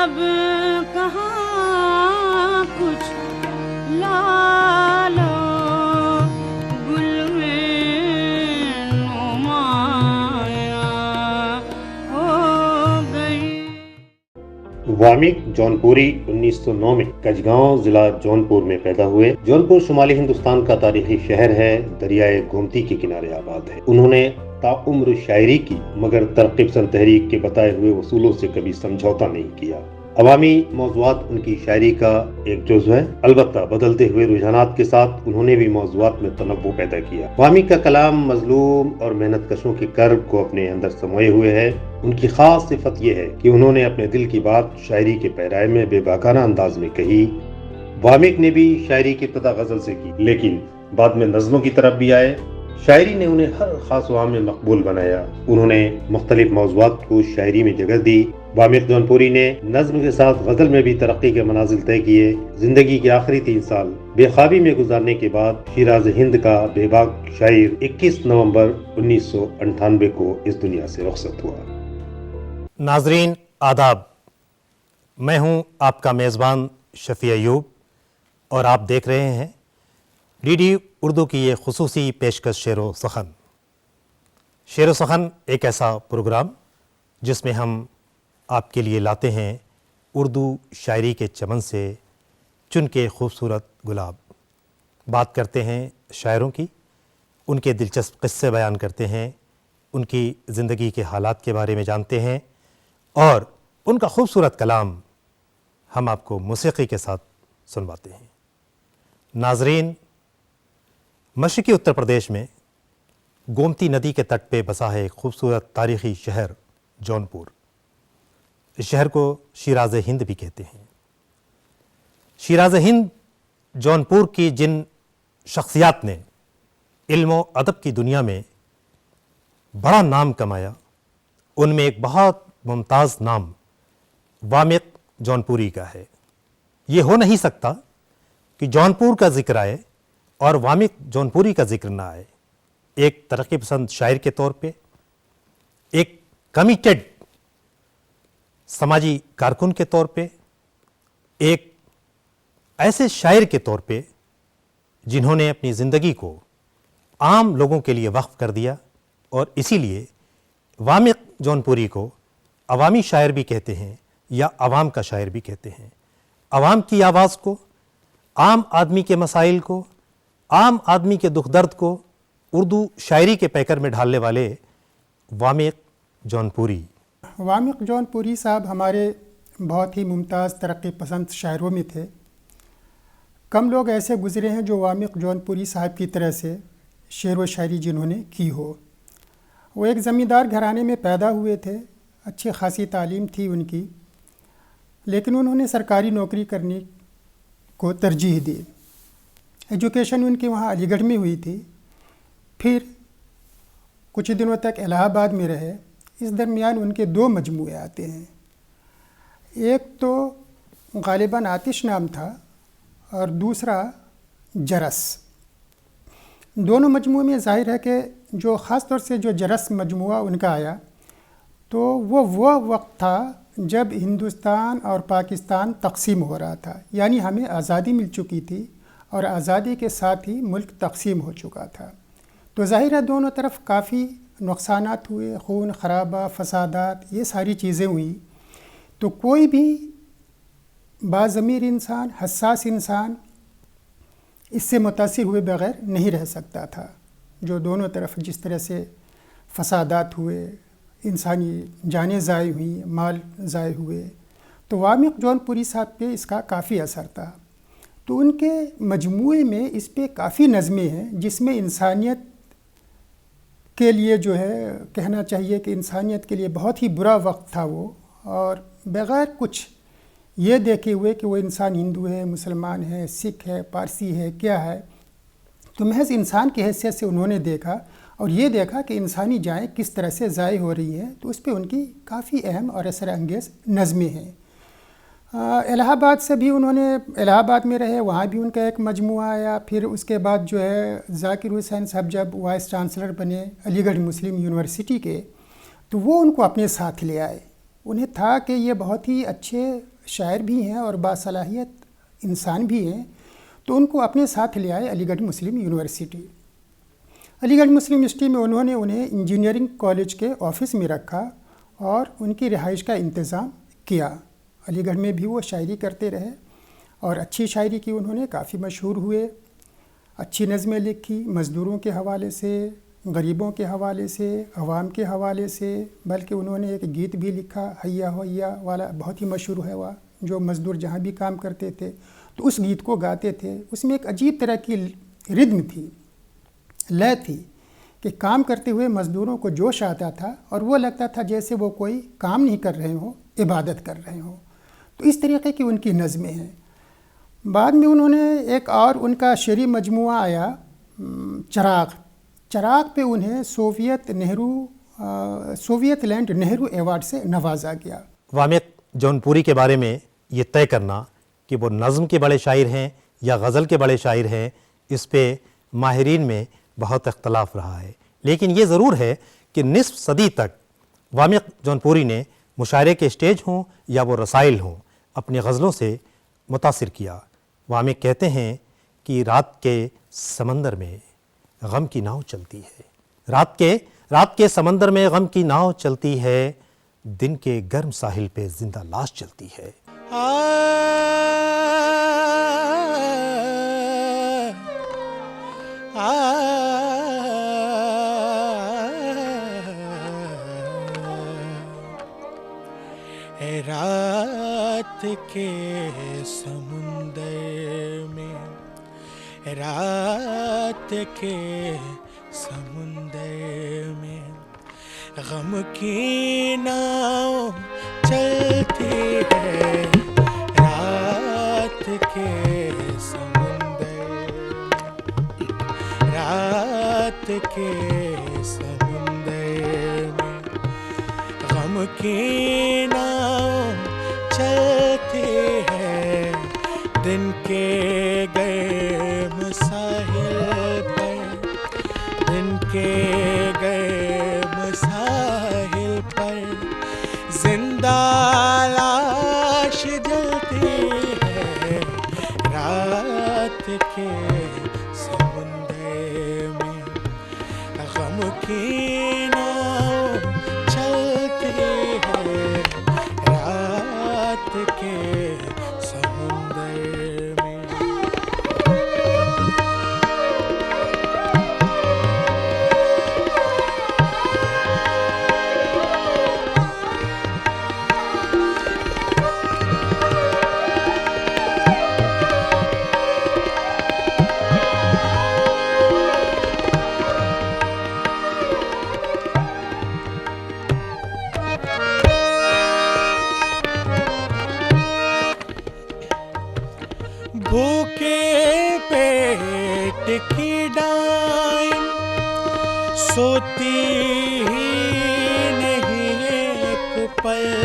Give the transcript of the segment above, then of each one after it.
अब कहाँ कुछ लालो गुल में नुमाया हो गई। वामिक जौनपुरी 1909 में कचगांव जिला जौनपुर में पैदा हुए। जौनपुर शुमाली हिंदुस्तान का तारीखी शहर है, दरियाए गोमती के किनारे आबाद है। उन्होंने ताउम्र शायरी की, मगर तरक़ी पसंद तहरीक के बताए हुए उसूलों से कभी समझौता नहीं किया। अवामी मौज़ूआत उनकी शायरी का एक जुज़ है। अलबत्ता बदलते हुए रुझानात के साथ उन्होंने भी मौज़ूआत में तनव्वुर पैदा किया। वामिक का कलाम मजलूम और मेहनत कशों के कर्ब को अपने अंदर समाये हुए है। उनकी खास सिफत यह है कि उन्होंने अपने दिल की बात शायरी के पैराए में बेबाकाना अंदाज में कही। वामिक ने भी शायरी की इब्तिदा गजल से की, लेकिन बाद में नज़्मों की तरफ भी आए। शायरी ने उन्हें हर खास वाम में मकबूल बनाया। उन्होंने मुख्तलिफ मौज़ूआत को शायरी में जगह दी। वामिक जौनपुरी ने नज़्म के साथ गज़ल में भी तरक्की के मनाजिल तय किए। जिंदगी के आखिरी 3 साल बेख्वाबी में गुजारने के बाद शिराज हिंद का बेबाक शायर 21 नवंबर 1998 को इस दुनिया से रुखसत हुआ। नाज़रीन आदाब, मैं हूं आपका मेज़बान शफ़ी अयूब और आप देख रहे हैं डीडी उर्दू की ये खुसूसी पेशकश शेर व सखन। शेर व सखन एक ऐसा प्रोग्राम जिसमें हम आपके लिए लाते हैं उर्दू शायरी के चमन से चुन के खूबसूरत गुलाब। बात करते हैं शायरों की, उनके दिलचस्प किस्से बयान करते हैं, उनकी ज़िंदगी के हालात के बारे में जानते हैं और उनका खूबसूरत कलाम हम आपको मौसीक़ी के साथ सुनवाते हैं। नाज़रीन, मशरक़ी उत्तर प्रदेश में गोमती नदी के तट पे बसा है एक खूबसूरत तारीख़ी शहर जौनपुर। इस शहर को शिराज़ हिंद भी कहते हैं। शिराज़ हिंद जौनपुर की जिन शख्सियात ने इल्म व अदब की दुनिया में बड़ा नाम कमाया, उनमें एक बहुत मुमताज़ नाम वामिक जौनपुरी का है। ये हो नहीं सकता कि जौनपुर का जिक्र आए और वामिक जौनपुरी का जिक्र ना आए। एक तरक्की पसंद शायर के तौर पे, एक कमिटेड समाजी कारकुन के तौर पे, एक ऐसे शायर के तौर पे जिन्होंने अपनी ज़िंदगी को आम लोगों के लिए वक्फ कर दिया और इसीलिए वामिक जौनपुरी को अवामी शायर भी कहते हैं या अवाम का शायर भी कहते हैं। अवाम की आवाज़ को, आम आदमी के मसाइल को, आम आदमी के दुख दर्द को उर्दू शायरी के पैकर में ढालने वाले वामिक जौनपुरी। वामिक जौनपुरी साहब हमारे बहुत ही मुमताज़ तरक्की पसंद शायरों में थे। कम लोग ऐसे गुज़रे हैं जो वामिक जौनपुरी साहब की तरह से शेर व शायरी जिन्होंने की हो। वो एक ज़मींदार घराने में पैदा हुए थे, अच्छी खासी तालीम थी उनकी, लेकिन उन्होंने सरकारी नौकरी करने को तरजीह दी। एजुकेशन उनकी वहाँ अलीगढ़ में हुई थी, फिर कुछ दिनों तक इलाहाबाद में रहे। इस दरमियान उनके 2 मजमूए आते हैं। एक तो गालिबन आतिश नाम था और दूसरा जरस। दोनों मजमूए में ज़ाहिर है कि जो ख़ास तौर से जो जरस मजमूआ उनका आया तो वो वक्त था जब हिंदुस्तान और पाकिस्तान तकसीम हो रहा था, यानी हमें आज़ादी मिल चुकी थी और आज़ादी के साथ ही मुल्क तकसीम हो चुका था। तो ज़ाहिर है दोनों तरफ काफ़ी नुकसानात हुए, खून खराबा, फसादात, ये सारी चीज़ें हुई। तो कोई भी बाज़मीर इंसान, हसास इंसान इससे मुतासिर हुए बग़ैर नहीं रह सकता था। जो दोनों तरफ जिस तरह से फसादात हुए, इंसानी जानें ज़ाय हुई, माल ज़ाय हुए, तो वामिक जौनपुरी साहब पे इसका काफ़ी असर था। तो उनके मजमूए में इस पे काफ़ी नज़में हैं जिसमें इंसानियत के लिए जो है कहना चाहिए कि इंसानियत के लिए बहुत ही बुरा वक्त था वो, और बग़ैर कुछ ये देखे हुए कि वो इंसान हिंदू है, मुसलमान है, सिख है, पारसी है, क्या है, तो महज इंसान की हैसियत से उन्होंने देखा और ये देखा कि इंसानी जान किस तरह से ज़ाय हो रही है। तो उस पर उनकी काफ़ी अहम और असर अंगेज़ नज़में हैं। इलाहाबाद से भी उन्होंने, इलाहाबाद में रहे, वहाँ भी उनका एक मजमूआ आया। फिर उसके बाद जो है ज़ाकिर हुसैन साहब जब वाइस चांसलर बने अलीगढ़ मुस्लिम यूनिवर्सिटी के, तो वो उनको अपने साथ ले आए। उन्हें था कि ये बहुत ही अच्छे شاعر بھی ہیں اور باصلاحیت انسان بھی ہیں، تو ان کو اپنے ساتھ لے آئے علی گڑھ مسلم یونیورسٹی۔ علی گڑھ مسلم یونیورسٹی میں انہوں نے انہیں انجینئرنگ کالج کے آفس میں رکھا اور ان کی رہائش کا انتظام کیا۔ علی گڑھ میں بھی وہ شاعری کرتے رہے اور اچھی شاعری کی، انہوں نے کافی مشہور ہوئے، اچھی نظمیں لکھی مزدوروں کے حوالے سے، غریبوں کے حوالے سے، عوام کے حوالے سے، بلکہ انہوں نے ایک گیت بھی لکھا حیا ہویا والا، بہت ہی مشہور ہے وہ، جو مزدور جہاں بھی کام کرتے تھے تو اس گیت کو گاتے تھے۔ اس میں ایک عجیب طرح کی ردم تھی، لے تھی، کہ کام کرتے ہوئے مزدوروں کو جوش آتا تھا اور وہ لگتا تھا جیسے وہ کوئی کام نہیں کر رہے ہوں، عبادت کر رہے ہوں۔ تو اس طریقے کی ان کی نظمیں ہیں۔ بعد میں انہوں نے ایک اور ان کا شعری مجموعہ آیا چراغ پہ انہیں سوویت لینڈ نہرو ایوارڈ سے نوازا گیا۔ وامق جون پوری کے بارے میں یہ طے کرنا کہ وہ نظم کے بڑے شاعر ہیں یا غزل کے بڑے شاعر ہیں، اس پہ ماہرین میں بہت اختلاف رہا ہے، لیکن یہ ضرور ہے کہ نصف صدی تک وامق جون پوری نے مشاعرے کے اسٹیج ہوں یا وہ رسائل ہوں اپنی غزلوں سے متاثر کیا۔ وامق کہتے ہیں کہ رات کے سمندر میں غم کی ناؤ چلتی ہے، رات کے سمندر میں غم کی ناؤ چلتی ہے، دن کے گرم ساحل پہ زندہ لاش چلتی ہے۔ رات کے سمندر میں، رات کے سمندر میں غم کی ناؤ چلتی ہے، رات کے سمندر میں، رات کے سمندر میں غم کی ناؤ چلتی ہے، دن کے گرم ساحل پر، دن کے گرم ساحل پر زندہ لاش جلتی ہے، رات کے سمندر میں غم کی ناؤ چلتی ہے، رات کے سمندر میں۔ بھوکے پیٹ کی ڈائیں سوتی ہی نہیں ایک پل،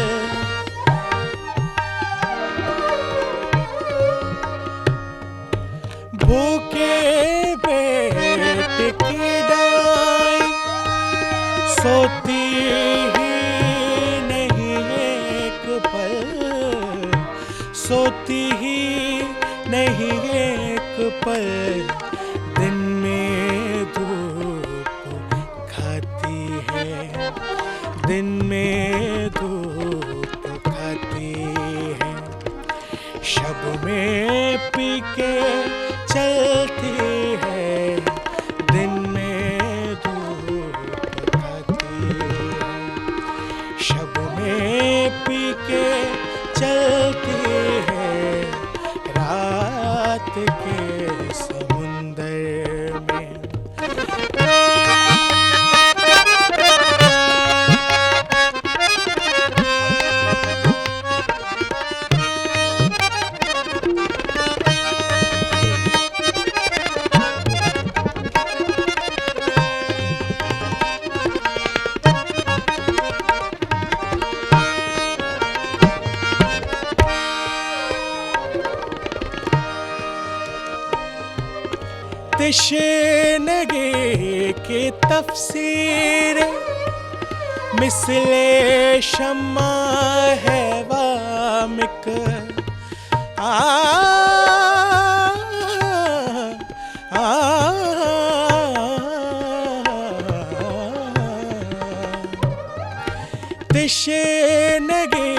بھوکے پیٹ کی ڈائیں سوتی ہی نہیں ایک پل، سوتی ہی نہیں ایک پل، دن میں دھوپ کھاتی ہے، دن میں دھوپ کھاتی ہے، شب میں پی کے چلتی ہے، دن میں دھوپ کھاتی ہے، شب میں پی کے چلتی ہے، رات کے سمندر میں۔ تشنگی کی تفسیر مثل شمع ہے وامق वामिक तशनगे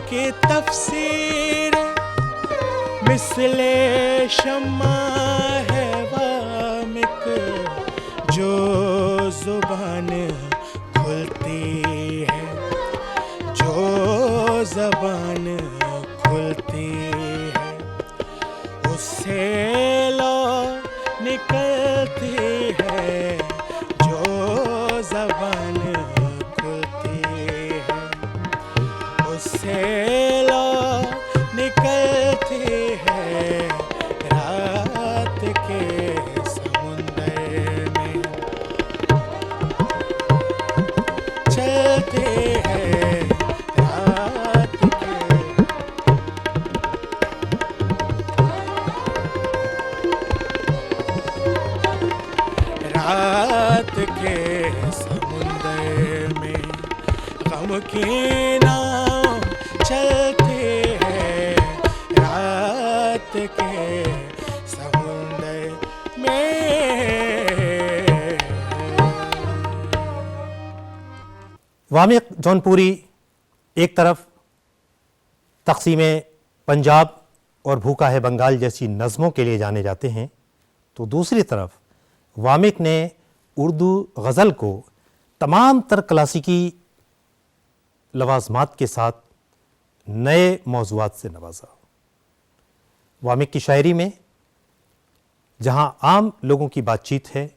के तफसीर मिसले शम्मा है वामिक जो जुबान खुलती है जो जबान खुलती है उससे लो निकलती है जो जबान खुलती है उससे लो निकलती है रात के समुंदर में चलते हैं रात के रात के समुंदर में गम की नाव चलते हैं रात के समुंदर में वामिक जौनपुरी एक तरफ तक़सीम पंजाब और भूखा है बंगाल जैसी नज़मों के लिए जाने जाते हैं, तो दूसरी तरफ वामिक ने उर्दू गज़ल को तमाम तर क्लासिकी लवाज़मात के साथ नए मौज़ूआत से नवाजा। वामिक की शायरी में जहाँ आम लोगों की बातचीत है,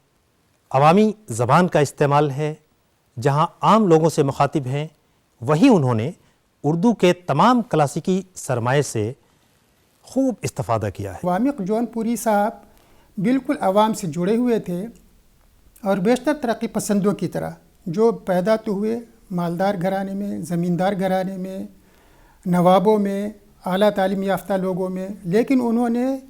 अवामी ज़बान का इस्तेमाल है, जहाँ आम लोगों से मुखातिब हैं, वहीं उन्होंने उर्दू के तमाम क्लासिकी सरमाए से खूब इस्तिफ़ादा किया है। वामिक जौनपुरी साहब बिल्कुल आवाम से जुड़े हुए थे और बेशतर तरक्की पसंदों की तरह जो पैदा तो हुए मालदार घराने में, ज़मींदार घराने में, नवाबों में, आला तालीम याफ्ता लोगों में, लेकिन उन्होंने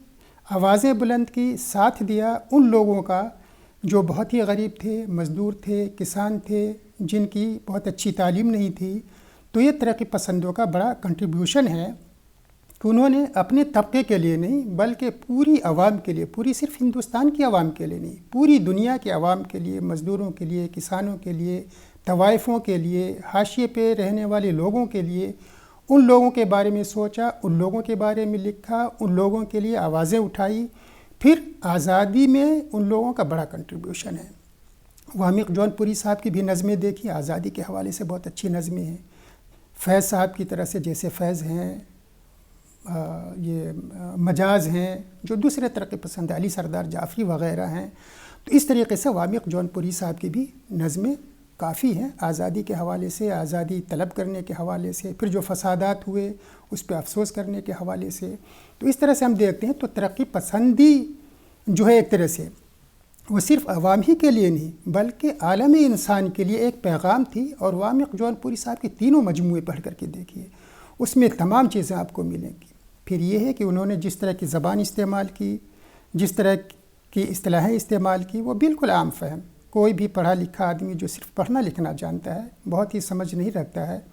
आवाज़ें बुलंद की, साथ दिया उन लोगों का जो बहुत ही गरीब थे, मज़दूर थे, किसान थे, जिनकी बहुत अच्छी तालीम नहीं थी। तो ये तरक्की पसंदों का बड़ा कंट्रीब्यूशन है कि उन्होंने अपने तबके के लिए नहीं बल्कि पूरी आवाम के लिए, पूरी सिर्फ हिंदुस्तान की आवाम के लिए नहीं, पूरी दुनिया के आवाम के लिए, मज़दूरों के लिए, किसानों के लिए, तवाइफ़ों के लिए, हाशिए पे रहने वाले लोगों के लिए, उन लोगों के बारे में सोचा, उन लोगों के बारे में लिखा, उन लोगों के लिए आवाज़ें उठाई। फिर आज़ादी में उन लोगों का बड़ा कंट्रीब्यूशन है। वामिक जौनपुरी साहब की भी नज़में देखी, आज़ादी के हवाले से बहुत अच्छी नज़में हैं। फैज़ साहब की तरह से जैसे फैज़ हैं, ये मजाज हैं, जो दूसरे तरक्की पसंद अली सरदार जाफ़री वग़ैरह हैं। तो इस तरीके से वामिक जौनपुरी साहब की भी नज़में काफ़ी हैं आज़ादी के हवाले से, आज़ादी तलब करने के हवाले से, फिर जो फसादात हुए उस पर अफसोस करने के हवाले से। तो इस तरह से हम देखते हैं तो तरक्की पसंदी जो है एक तरह से वो सिर्फ अवाम ही के लिए नहीं बल्कि आलमी इंसान के लिए एक पैगाम थी। और वामिक जौनपुरी साहब के तीनों मजमूए पढ़ करके देखिए, उसमें तमाम चीज़ें आपको मिलेंगी। फिर ये है कि उन्होंने जिस तरह की ज़बान इस्तेमाल की, जिस तरह की इस्तिलाहें इस्तेमाल की, वो बिल्कुल आम फहम, कोई भी पढ़ा लिखा आदमी जो सिर्फ पढ़ना लिखना जानता है, बहुत ही समझ नहीं रखता है,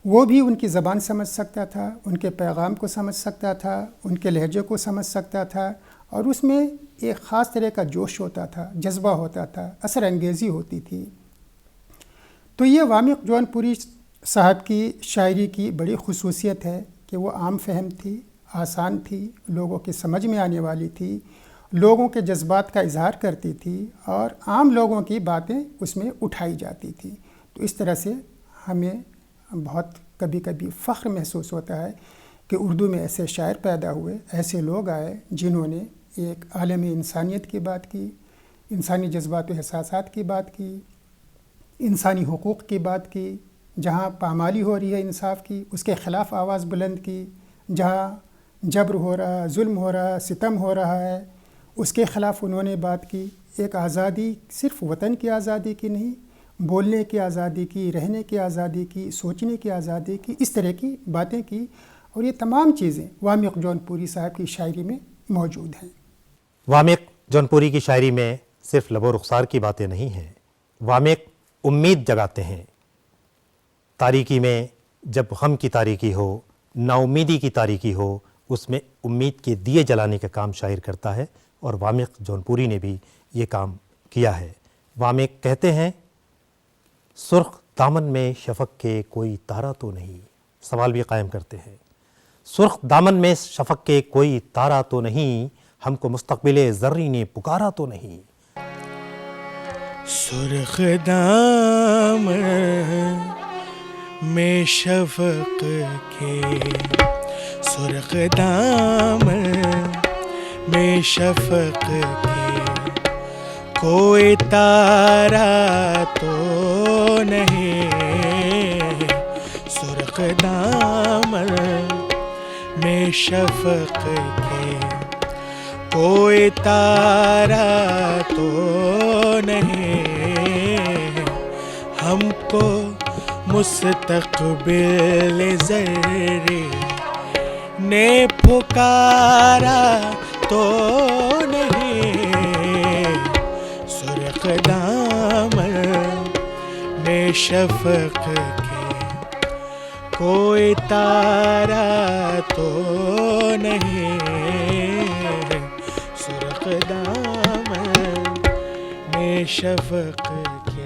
वो भी उनकी ज़बान समझ सकता था, उनके पैगाम को समझ सकता था, उनके लहजे को समझ सकता था। और उसमें एक ख़ास तरह का जोश होता था, जज्बा होता था, असर अंगेज़ी होती थी। तो ये वामिक जौनपुरी साहब की शायरी की बड़ी खुसूसियत है कि वो आम फहम थी, आसान थी, लोगों की समझ में आने वाली थी, लोगों के जज्बात का इजहार करती थी और आम लोगों की बातें उसमें उठाई जाती थी। तो इस तरह से हमें बहुत कभी कभी फ़ख्र महसूस होता है कि उर्दू में ऐसे शायर पैदा हुए, ऐसे लोग आए जिन्होंने एक आलमी इंसानियत की बात की, इंसानी जज्बात व एहसासात की बात की, इंसानी हुकूक़ की बात की, जहाँ पामाली हो रही है इंसाफ की उसके ख़िलाफ़ आवाज़ बुलंद की, जहाँ जबर हो रहा, जुल्म हो रहा, सितम हो रहा है, उसके ख़िलाफ़ उन्होंने बात की। एक आज़ादी सिर्फ़ वतन की आज़ादी की नहीं, बोलने की आज़ादी की, रहने की आज़ादी की, सोचने की आज़ादी की, इस तरह की बातें की। और ये तमाम चीज़ें वामिक जौनपुरी साहब की शायरी में मौजूद हैं। वामिक जौनपुरी की शायरी में सिर्फ लबो रुखसार की बातें नहीं हैं, वामिक उम्मीद जगाते हैं। तारीकी में जब गम की तारीकी हो नाउमीदी की तारीकी हो उसमें उम्मीद के दिए जलाने का काम शायर करता है, और वामिक जौनपुरी ने भी ये काम किया है। वामिक कहते हैं, सुर्ख दामन में शफक के कोई तारा तो नहीं, सवाल भी कायम करते हैं, सुर्ख दामन में शफक के कोई तारा तो नहीं, हमको मुस्तक़बिल ज़र्री ने पुकारा तो नहीं। सुर्ख दामन में शफक के, सुर्ख दामन में शफक के कोई तारा तो नहीं, सुर्ख दामन में शफक के कोई तारा तो नहीं, हमको मुस्तक़बिल ज़र्री ने पुकारा तो नहीं, सुर्ख दामन में शफक के कोई तारा तो नहीं, सुर्ख दामन में शफक के।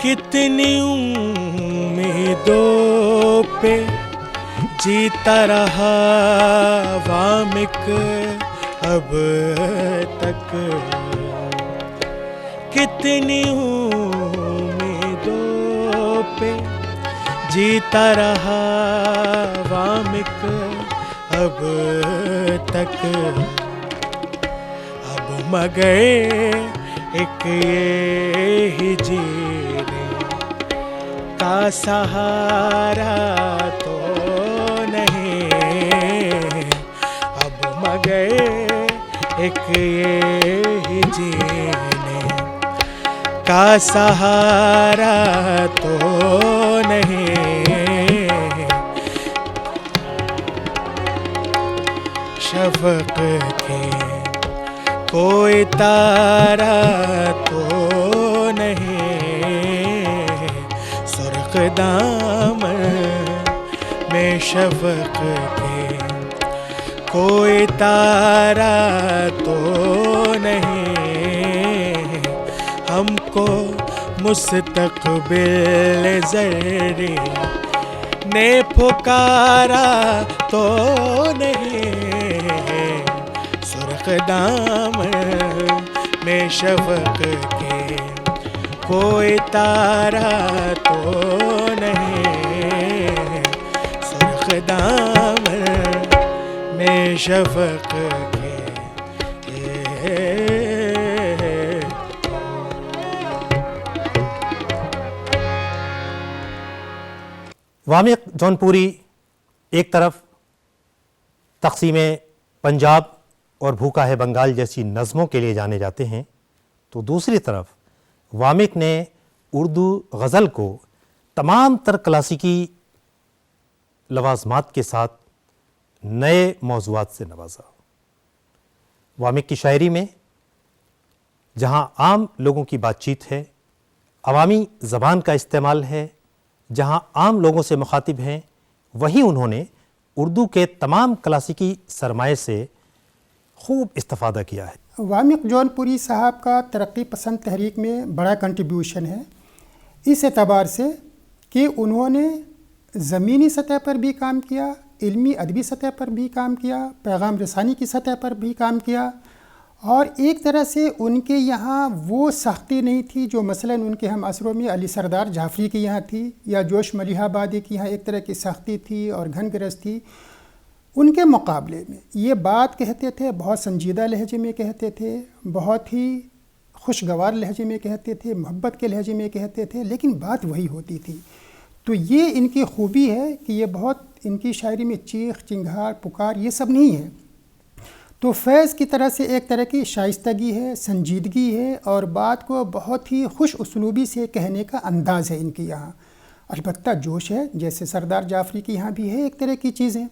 कितनी उम्मीदों पे जीता रहा वामिक अब तक, कितनी उम्मीदों पे जीता रहा वामिक अब तक, अब मगर एक ये ही जीने का सहारा तो नहीं, अब मगर एक ये ही जीने का सहारा तो नहीं, शफक के कोई तारा तो नहीं, सुर्ख दामन में शफक के कोई तारा तो नहीं, हमको मुस्तक़बिल ज़र्री ने पुकारा तो नहीं, सुर्ख दामन में शफक के कोई तारा तो नहीं, सुर्ख दामन में शफक के। वामिक जौनपुरी एक तरफ तक़सीम पंजाब और भूखा है बंगाल जैसी नज़मों के लिए जाने जाते हैं, तो दूसरी तरफ वामिक ने उर्दू गज़ल को तमाम तर क्लासिकी लवाज़मात के साथ नए मौज़ूआत से नवाजा। वामिक की शायरी में जहाँ आम लोगों की बातचीत है, अवामी ज़बान का इस्तेमाल है, जहाँ आम लोगों से मुखातिब हैं, वहीं उन्होंने उर्दू के तमाम क्लासिकी सरमाए से खूब इस्तिफ़ादा किया है। वामिक जौनपुरी साहब का तरक्की पसंद तहरीक में बड़ा कंट्रीब्यूशन है, इस एतबार से कि उन्होंने ज़मीनी सतह पर भी काम किया, इल्मी अदबी सतह पर भी काम किया, पैगाम रसानी की सतह पर भी काम किया, और एक तरह से उनके यहाँ वो सख्ती नहीं थी जो मसलन उनके हम असरों में अली सरदार जाफरी की यहाँ थी या जोश मलिहाबादी की यहाँ एक तरह की सख्ती थी और घनगरज थी। उनके मुकाबले में ये बात कहते थे, बहुत संजीदा लहजे में कहते थे, बहुत ही खुशगवार लहजे में कहते थे, मोहब्बत के लहजे में कहते थे, लेकिन बात वही होती थी। तो ये इनकी खूबी है कि ये बहुत, इनकी शायरी में चीख चिंगार पुकार ये सब नहीं है, تو فیض کی طرح سے ایک طرح کی شائستگی ہے، سنجیدگی ہے، اور بات کو بہت ہی خوش اسلوبی سے کہنے کا انداز ہے ان کی یہاں۔ البتہ جوش ہے، جیسے سردار جعفری کی یہاں بھی ہے ایک طرح کی چیزیں،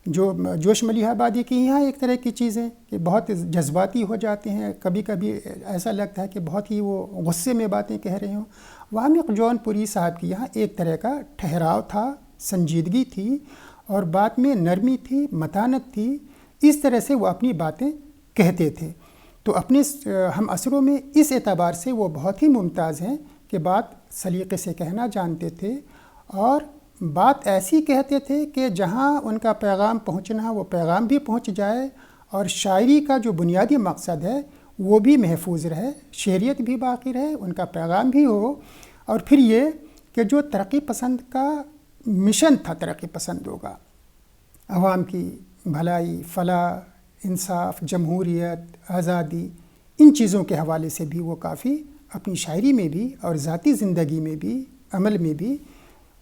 جو جوش ملیح آبادی کی یہاں ایک طرح کی چیزیں کہ بہت جذباتی ہو جاتے ہیں، کبھی کبھی ایسا لگتا ہے کہ بہت ہی وہ غصے میں باتیں کہہ رہے ہوں۔ وامق جون پوری صاحب کی یہاں ایک طرح کا ٹھہراؤ تھا، سنجیدگی تھی، اور بات میں نرمی تھی، متانت تھی، اس طرح سے وہ اپنی باتیں کہتے تھے۔ تو اپنے ہم اثروں میں اس اعتبار سے وہ بہت ہی ممتاز ہیں کہ بات سلیقے سے کہنا جانتے تھے، اور بات ایسی کہتے تھے کہ جہاں ان کا پیغام پہنچنا وہ پیغام بھی پہنچ جائے، اور شاعری کا جو بنیادی مقصد ہے وہ بھی محفوظ رہے، شعریت بھی باقی رہے، ان کا پیغام بھی ہو۔ اور پھر یہ کہ جو ترقی پسند کا مشن تھا، ترقی پسندوں کا، عوام کی بھلائی، فلاح، انصاف، جمہوریت، آزادی، ان چیزوں کے حوالے سے بھی وہ کافی اپنی شاعری میں بھی اور ذاتی زندگی میں بھی، عمل میں بھی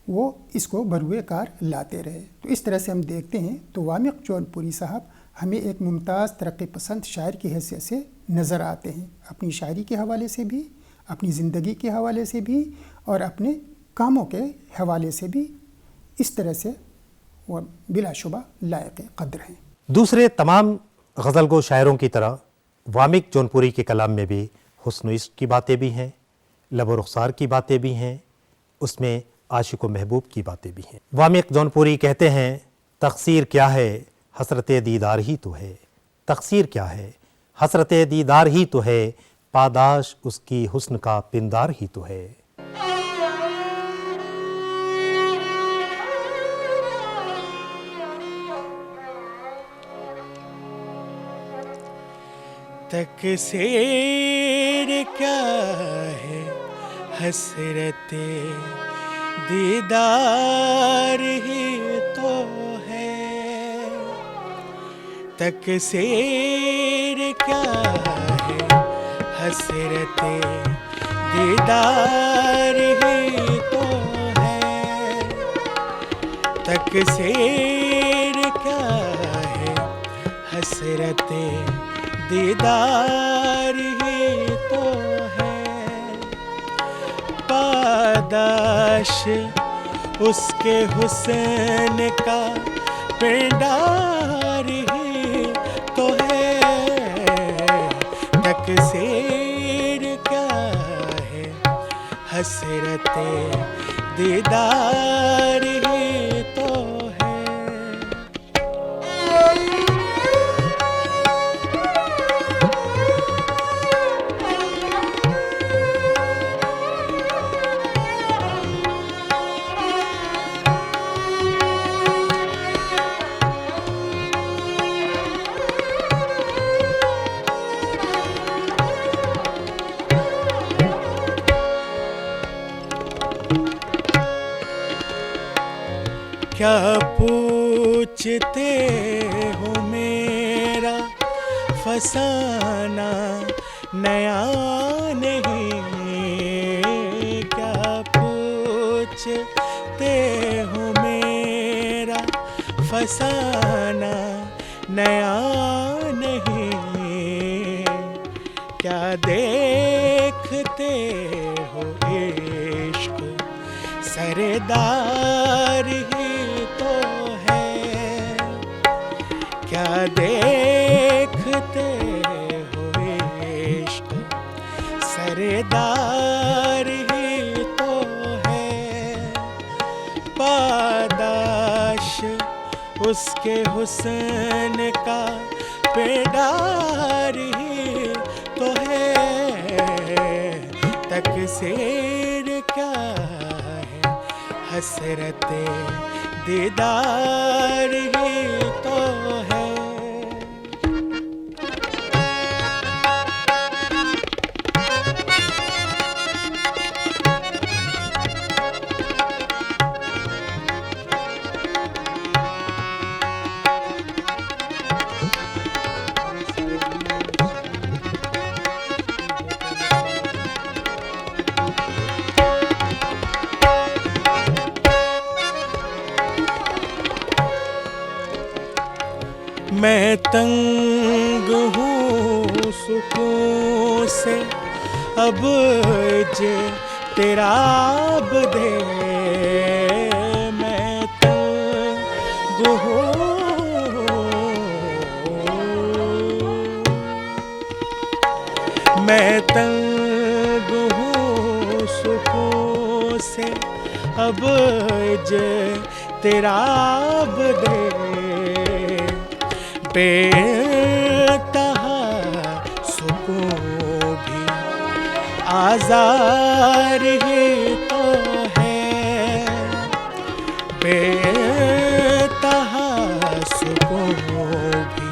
وہ اس کو بروئے کار لاتے رہے۔ تو اس طرح سے ہم دیکھتے ہیں تو وامق جون پوری صاحب ہمیں ایک ممتاز ترقی پسند شاعر کی حیثیت سے نظر آتے ہیں، اپنی شاعری کے حوالے سے بھی، اپنی زندگی کے حوالے سے بھی، اور اپنے کاموں کے حوالے سے بھی۔ اس طرح سے وہ بلا شبہ لائق قدر ہیں۔ دوسرے تمام غزل گو شاعروں کی طرح وامق جون پوری کے کلام میں بھی حسن و عشق کی باتیں بھی ہیں، لب و رخسار کی باتیں بھی ہیں، اس میں عاشق و محبوب کی باتیں بھی ہیں۔ وامق جون پوری کہتے ہیں، تقصیر کیا ہے حسرت دیدار ہی تو ہے، تقصیر کیا ہے حسرت دیدار ہی تو ہے، پاداش اس کی حسن کا پندار ہی تو ہے۔ تقصیر کیا ہے حسرت دیدار ہی تو ہے، تقصیر کیا ہے حسرت دیدار ہی تو ہے، تقصیر کیا ہے حسرت دیدار ہی تو ہے، پاداش اس کے حسن کا پندار ہی تو ہے، تقصیر کیا ہے حسرت دیدار ہی تو ہے۔ کیا پوچھتے ہو میرا فسانہ نیا نہیں، کیا پوچھتے ہو میرا فسانہ نیا نہیں، کیا دیکھتے ہو عشق سردار ہی تو ہے، کیا دیکھتے ہو عشق سردار ہی تو ہے، پاداش اس کے حسن کا پندار ہی تو ہے، تقصیر کیا ہے حسرت دیدار ہی تو ہے۔ मैं तंग हूँ सुकून से, अब जे तेरा अब दे। मैं तंग हूँ, मैं तंग हूँ सुकून से, अब जे तेरा अब दे। बेतहा सुकून भी आज़ार ही तो है, बेतहा सुकून भी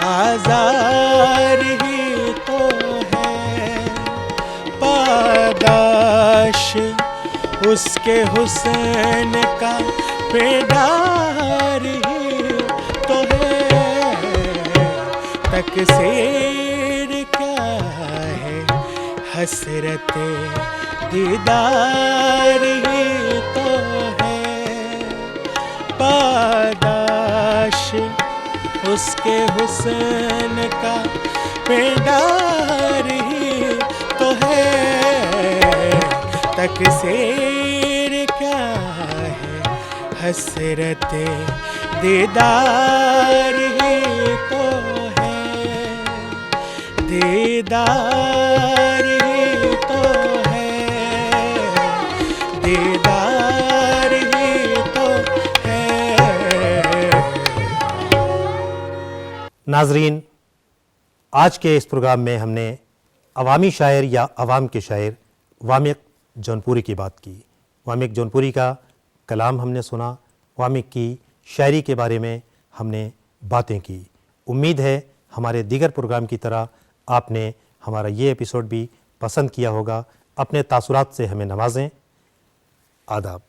आज़ार ही तो है। पादाश उसके हुस्न का बेदार ही तो है। तकसीर क्या है हसरत दीदार ही तो है। पादाश उसके हुस्न का बेदार ही तो है। तकसीर क्या है हसरत दीदार ही तो है। दीदार ही तो है, दीदार ही तो है। नाजरीन, आज के इस प्रोग्राम में हमने अवामी शायर या अवाम के शायर वामिक जौनपुरी की बात की। वामिक जौनपुरी का कलाम हमने सुना, वामिक की शायरी के बारे में हमने बातें की। उम्मीद है हमारे दीगर प्रोग्राम की तरह आपने हमारा ये एपिसोड भी पसंद किया होगा। अपने तासुरात से हमें नवाजें। आदाब।